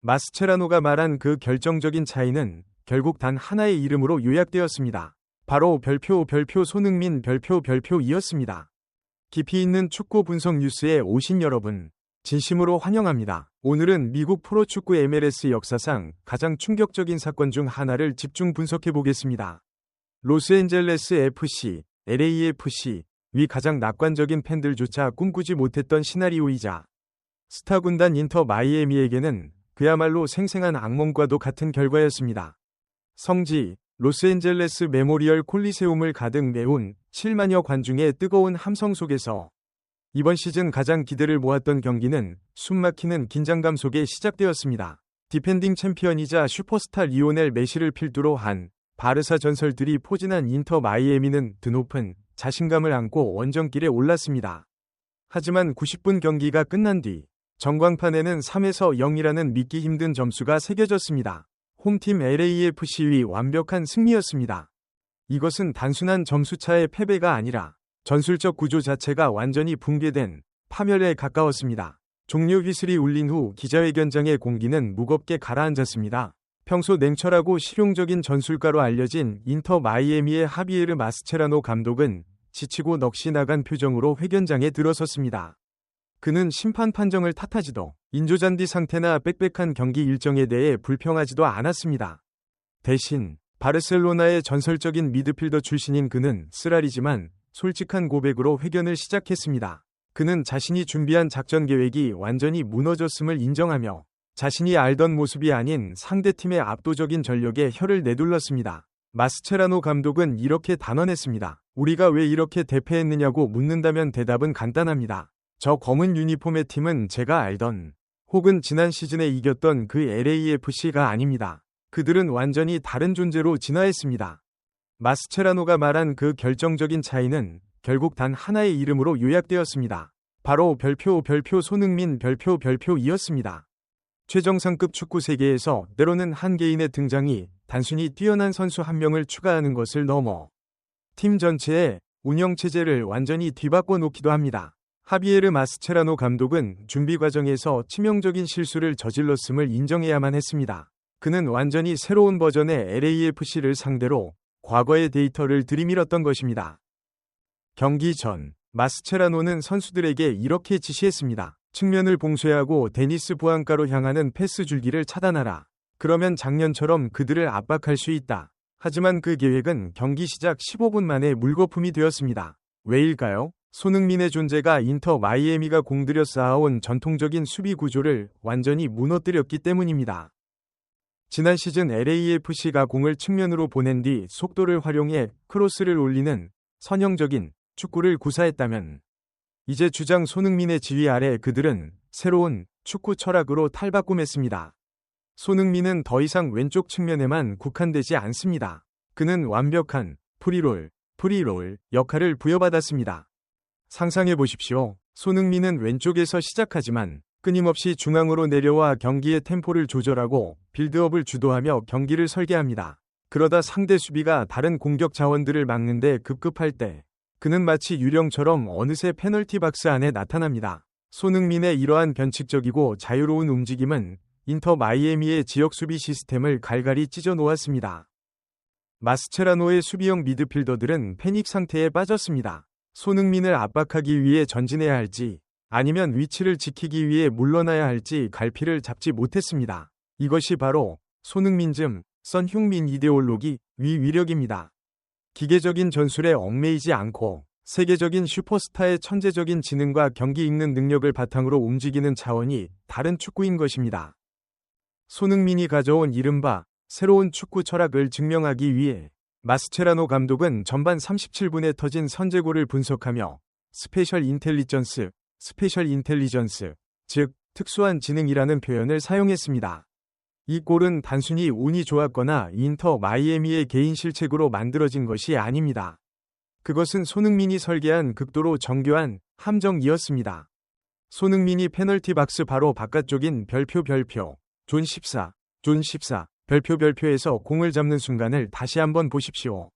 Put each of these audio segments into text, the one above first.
마스체라노가 말한 그 결정적인 차이는 결국 단 하나의 이름으로 요약되었습니다. 바로 별표 손흥민 별표이었습니다. 깊이 있는 축구 분석 뉴스에 오신 여러분, 진심으로 환영합니다. 오늘은 미국 프로축구 MLS 역사상 가장 충격적인 사건 중 하나를 집중 분석해 보겠습니다. 로스앤젤레스 FC, LAFC, 위 가장 낙관적인 팬들조차 꿈꾸지 못했던 시나리오이자 스타 군단 인터 마이애미에게는 그야말로 생생한 악몽과도 같은 결과였습니다. 성지, 로스앤젤레스 메모리얼 콜리세움을 가득 메운 7만여 관중의 뜨거운 함성 속에서 이번 시즌 가장 기대를 모았던 경기는 숨막히는 긴장감 속에 시작되었습니다. 디펜딩 챔피언이자 슈퍼스타 리오넬 메시를 필두로 한 바르사 전설들이 포진한 인터 마이애미는 드높은 자신감을 안고 원정길에 올랐습니다. 하지만 90분 경기가 끝난 뒤 전광판에는 3에서 0이라는 믿기 힘든 점수가 새겨졌습니다. 홈팀 LAFC의 완벽한 승리였습니다. 이것은 단순한 점수차의 패배가 아니라 전술적 구조 자체가 완전히 붕괴된 파멸에 가까웠습니다. 종료 휘슬이 울린 후 기자회견장의 공기는 무겁게 가라앉았습니다. 평소 냉철하고 실용적인 전술가로 알려진 인터 마이애미의 하비에르 마스체라노 감독은 지치고 넋이 나간 표정으로 회견장에 들어섰습니다. 그는 심판 판정을 탓하지도 인조잔디 상태나 빽빽한 경기 일정에 대해 불평하지도 않았습니다. 대신 바르셀로나의 전설적인 미드필더 출신인 그는 쓰라리지만 솔직한 고백으로 회견을 시작했습니다. 그는 자신이 준비한 작전 계획이 완전히 무너졌음을 인정하며 자신이 알던 모습이 아닌 상대팀의 압도적인 전력에 혀를 내둘렀습니다. 마스체라노 감독은 이렇게 단언했습니다. 우리가 왜 이렇게 대패했느냐고 묻는다면 대답은 간단합니다. 저 검은 유니폼의 팀은 제가 알던 혹은 지난 시즌에 이겼던 그 LAFC가 아닙니다. 그들은 완전히 다른 존재로 진화했습니다. 마스체라노가 말한 그 결정적인 차이는 결국 단 하나의 이름으로 요약되었습니다. 바로 별표 손흥민 별표이었습니다. 최정상급 축구 세계에서 때로는 한 개인의 등장이 단순히 뛰어난 선수 한 명을 추가하는 것을 넘어 팀 전체의 운영체제를 완전히 뒤바꿔 놓기도 합니다. 하비에르 마스체라노 감독은 준비 과정에서 치명적인 실수를 저질렀음을 인정해야만 했습니다. 그는 완전히 새로운 버전의 LAFC를 상대로 과거의 데이터를 들이밀었던 것입니다. 경기 전, 마스체라노는 선수들에게 이렇게 지시했습니다. 측면을 봉쇄하고 데니스 부안가로 향하는 패스 줄기를 차단하라. 그러면 작년처럼 그들을 압박할 수 있다. 하지만 그 계획은 경기 시작 15분 만에 물거품이 되었습니다. 왜일까요? 손흥민의 존재가 인터 마이애미가 공들여 쌓아온 전통적인 수비 구조를 완전히 무너뜨렸기 때문입니다. 지난 시즌 LAFC가 공을 측면으로 보낸 뒤 속도를 활용해 크로스를 올리는 선형적인 축구를 구사했다면 이제 주장 손흥민의 지휘 아래 그들은 새로운 축구 철학으로 탈바꿈했습니다. 손흥민은 더 이상 왼쪽 측면에만 국한되지 않습니다. 그는 완벽한 프리롤 역할을 부여받았습니다. 상상해 보십시오. 손흥민은 왼쪽에서 시작하지만 끊임없이 중앙으로 내려와 경기의 템포를 조절하고 빌드업을 주도하며 경기를 설계합니다. 그러다 상대 수비가 다른 공격 자원들을 막는데 급급할 때 그는 마치 유령처럼 어느새 페널티 박스 안에 나타납니다. 손흥민의 이러한 변칙적이고 자유로운 움직임은 인터 마이애미의 지역 수비 시스템을 갈갈이 찢어 놓았습니다. 마스체라노의 수비형 미드필더들은 패닉 상태에 빠졌습니다. 손흥민을 압박하기 위해 전진해야 할지 아니면 위치를 지키기 위해 물러나야 할지 갈피를 잡지 못했습니다. 이것이 바로 손흥민즘, 선흉민 이데올로기, 위력입니다. 기계적인 전술에 얽매이지 않고 세계적인 슈퍼스타의 천재적인 지능과 경기 읽는 능력을 바탕으로 움직이는 차원이 다른 축구인 것입니다. 손흥민이 가져온 이른바 새로운 축구 철학을 증명하기 위해 마스체라노 감독은 전반 37분에 터진 선제골을 분석하며 스페셜 인텔리전스, 즉 특수한 지능이라는 표현을 사용했습니다. 이 골은 단순히 운이 좋았거나 인터 마이애미의 개인 실책으로 만들어진 것이 아닙니다. 그것은 손흥민이 설계한 극도로 정교한 함정이었습니다. 손흥민이 페널티 박스 바로 바깥쪽인 존 14 별표에서 공을 잡는 순간을 다시 한번 보십시오.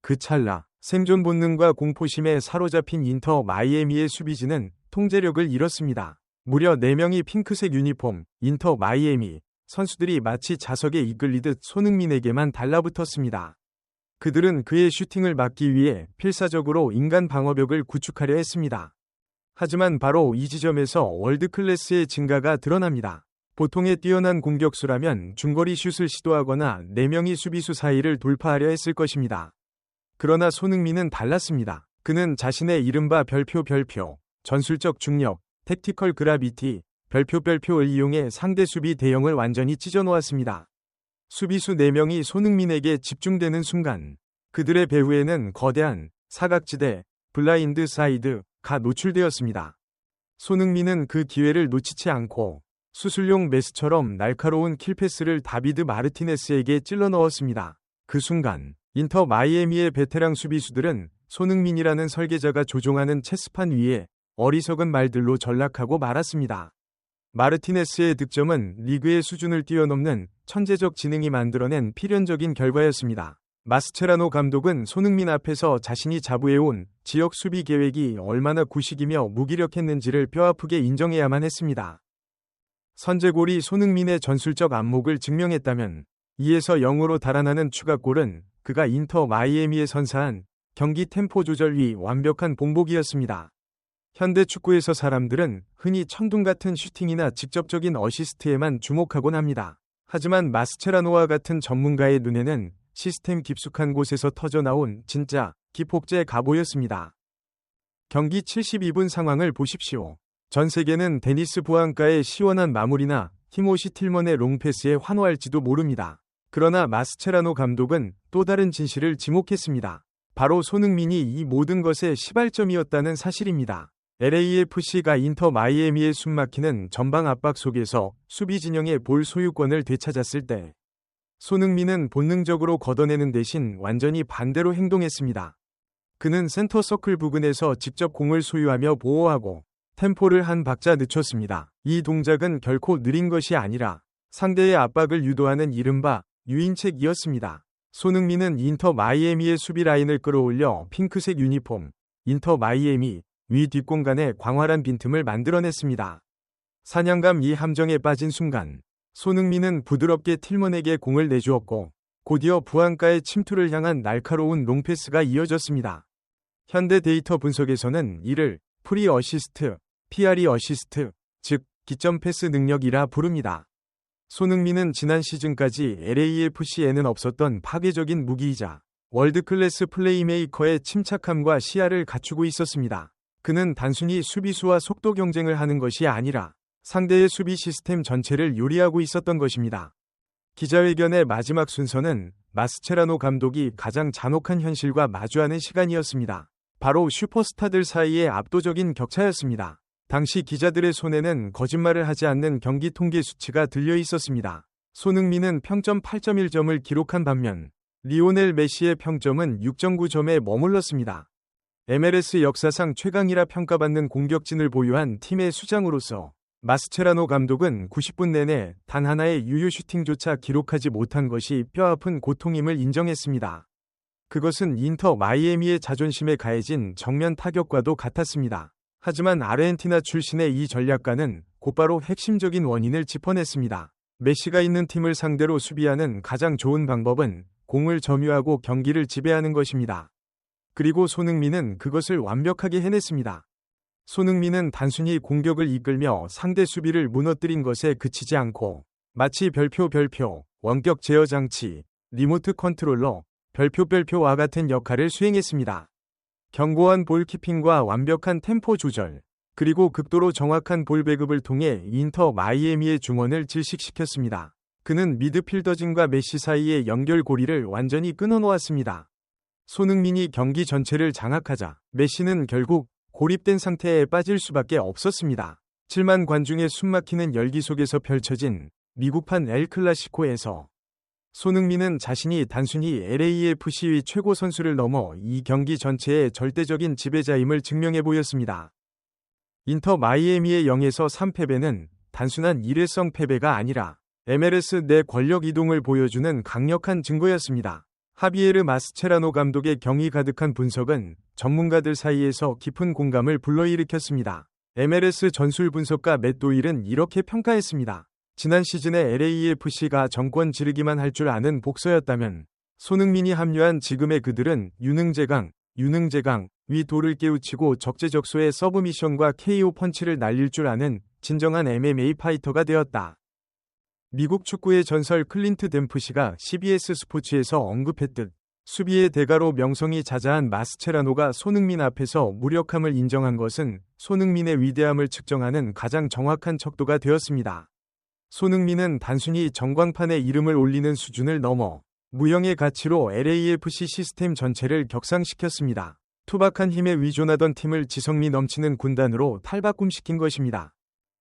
그 찰나 생존 본능과 공포심에 사로잡힌 인터 마이애미의 수비진은 통제력을 잃었습니다. 무려 4명이 핑크색 유니폼, 인터 마이애미, 선수들이 마치 자석에 이끌리듯 손흥민에게만 달라붙었습니다. 그들은 그의 슈팅을 막기 위해 필사적으로 인간 방어벽을 구축하려 했습니다. 하지만 바로 이 지점에서 월드클래스의 증가가 드러납니다. 보통의 뛰어난 공격수라면 중거리 슛을 시도하거나 4명이 수비수 사이를 돌파하려 했을 것입니다. 그러나 손흥민은 달랐습니다. 그는 자신의 이른바 별표, 전술적 중력, 택티컬 그라비티, 별표를 이용해 상대 수비 대형을 완전히 찢어놓았습니다. 수비수 4명이 손흥민에게 집중되는 순간 그들의 배후에는 거대한 사각지대, 블라인드 사이드가 노출되었습니다. 손흥민은 그 기회를 놓치지 않고 수술용 메스처럼 날카로운 킬패스를 다비드 마르티네스에게 찔러 넣었습니다. 그 순간 인터 마이애미의 베테랑 수비수들은 손흥민이라는 설계자가 조종하는 체스판 위에 어리석은 말들로 전락하고 말았습니다. 마르티네스의 득점은 리그의 수준을 뛰어넘는 천재적 지능이 만들어낸 필연적인 결과였습니다. 마스체라노 감독은 손흥민 앞에서 자신이 자부해온 지역 수비 계획이 얼마나 구식이며 무기력했는지를 뼈아프게 인정해야만 했습니다. 선제골이 손흥민의 전술적 안목을 증명했다면 2에서 0으로 달아나는 추가골은 그가 인터 마이애미에 선사한 경기 템포 조절 위 완벽한 봉복이었습니다. 현대 축구에서 사람들은 흔히 천둥 같은 슈팅이나 직접적인 어시스트에만 주목하곤 합니다. 하지만 마스체라노와 같은 전문가의 눈에는 시스템 깊숙한 곳에서 터져나온 진짜 기폭제가 보였습니다. 경기 72분 상황을 보십시오. 전 세계는 데니스 부앙가의 시원한 마무리나 티모시 틸먼의 롱패스에 환호할지도 모릅니다. 그러나 마스체라노 감독은 또 다른 진실을 지목했습니다. 바로 손흥민이 이 모든 것의 시발점이었다는 사실입니다. LAFC가 인터 마이애미의 숨막히는 전방 압박 속에서 수비 진영의 볼 소유권을 되찾았을 때 손흥민은 본능적으로 걷어내는 대신 완전히 반대로 행동했습니다. 그는 센터 서클 부근에서 직접 공을 소유하며 보호하고 템포를 한 박자 늦췄습니다. 이 동작은 결코 느린 것이 아니라 상대의 압박을 유도하는 이른바 유인책이었습니다. 손흥민은 인터 마이애미의 수비 라인을 끌어올려 핑크색 유니폼, 인터 마이애미 위 뒷공간에 광활한 빈틈을 만들어냈습니다. 사냥감 이 함정에 빠진 순간 손흥민은 부드럽게 틸먼에게 공을 내주었고 곧이어 부안가의 침투를 향한 날카로운 롱패스가 이어졌습니다. 현대 데이터 분석에서는 이를 프리 어시스트, PRE 어시스트, 즉 기점 패스 능력이라 부릅니다. 손흥민은 지난 시즌까지 LAFC에는 없었던 파괴적인 무기이자 월드클래스 플레이메이커의 침착함과 시야를 갖추고 있었습니다. 그는 단순히 수비수와 속도 경쟁을 하는 것이 아니라 상대의 수비 시스템 전체를 요리하고 있었던 것입니다. 기자회견의 마지막 순서는 마스체라노 감독이 가장 잔혹한 현실과 마주하는 시간이었습니다. 바로 슈퍼스타들 사이의 압도적인 격차였습니다. 당시 기자들의 손에는 거짓말을 하지 않는 경기 통계 수치가 들려 있었습니다. 손흥민은 평점 8.1점을 기록한 반면 리오넬 메시의 평점은 6.9점에 머물렀습니다. MLS 역사상 최강이라 평가받는 공격진을 보유한 팀의 수장으로서 마스체라노 감독은 90분 내내 단 하나의 유효 슈팅조차 기록하지 못한 것이 뼈아픈 고통임을 인정했습니다. 그것은 인터 마이애미의 자존심에 가해진 정면 타격과도 같았습니다. 하지만 아르헨티나 출신의 이 전략가는 곧바로 핵심적인 원인을 짚어냈습니다. 메시가 있는 팀을 상대로 수비하는 가장 좋은 방법은 공을 점유하고 경기를 지배하는 것입니다. 그리고 손흥민은 그것을 완벽하게 해냈습니다. 손흥민은 단순히 공격을 이끌며 상대 수비를 무너뜨린 것에 그치지 않고 마치 별표, 원격 제어 장치, 리모트 컨트롤러, 별표와 같은 역할을 수행했습니다. 견고한 볼키핑과 완벽한 템포 조절, 그리고 극도로 정확한 볼 배급을 통해 인터 마이애미의 중원을 질식시켰습니다. 그는 미드필더진과 메시 사이의 연결고리를 완전히 끊어놓았습니다. 손흥민이 경기 전체를 장악하자 메시는 결국 고립된 상태에 빠질 수밖에 없었습니다. 7만 관중의 숨막히는 열기 속에서 펼쳐진 미국판 엘 클라시코에서 손흥민은 자신이 단순히 LAFC의 최고 선수를 넘어 이 경기 전체의 절대적인 지배자임을 증명해 보였습니다. 인터 마이애미의 0에서 3패배는 단순한 일회성 패배가 아니라 MLS 내 권력 이동을 보여주는 강력한 증거였습니다. 하비에르 마스체라노 감독의 경이 가득한 분석은 전문가들 사이에서 깊은 공감을 불러일으켰습니다. MLS 전술 분석가 맷 도일은 이렇게 평가했습니다. 지난 시즌에 LAFC가 정권 지르기만 할 줄 아는 복서였다면 손흥민이 합류한 지금의 그들은 유능제강 위 돌을 깨우치고 적재적소의 서브미션과 KO 펀치를 날릴 줄 아는 진정한 MMA 파이터가 되었다. 미국 축구의 전설 클린트 댐프시가 CBS 스포츠에서 언급했듯 수비의 대가로 명성이 자자한 마스체라노가 손흥민 앞에서 무력함을 인정한 것은 손흥민의 위대함을 측정하는 가장 정확한 척도가 되었습니다. 손흥민은 단순히 전광판에 이름을 올리는 수준을 넘어 무형의 가치로 LAFC 시스템 전체를 격상시켰습니다. 투박한 힘에 위존하던 팀을 지성미 넘치는 군단으로 탈바꿈시킨 것입니다.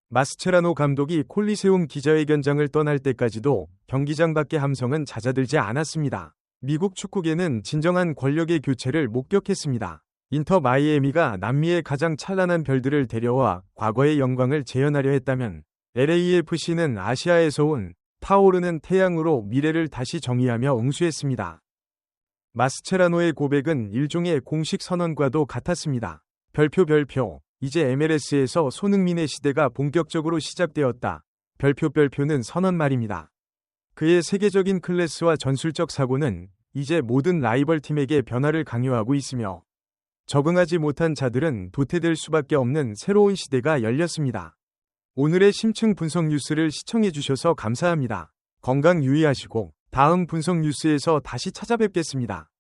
마스체라노 감독이 콜리세움 기자회견장을 떠날 때까지도 경기장 밖의 함성은 잦아들지 않았습니다. 미국 축구계는 진정한 권력의 교체를 목격했습니다. 인터 마이애미가 남미의 가장 찬란한 별들을 데려와 과거의 영광을 재현하려 했다면 LAFC는 아시아에서 온 타오르는 태양으로 미래를 다시 정의하며 응수했습니다. 마스체라노의 고백은 일종의 공식 선언과도 같았습니다. 별표 이제 MLS에서 손흥민의 시대가 본격적으로 시작되었다. 별표는 선언 말입니다. 그의 세계적인 클래스와 전술적 사고는 이제 모든 라이벌 팀에게 변화를 강요하고 있으며 적응하지 못한 자들은 도태될 수밖에 없는 새로운 시대가 열렸습니다. 오늘의 심층 분석 뉴스를 시청해주셔서 감사합니다. 건강 유의하시고 다음 분석 뉴스에서 다시 찾아뵙겠습니다.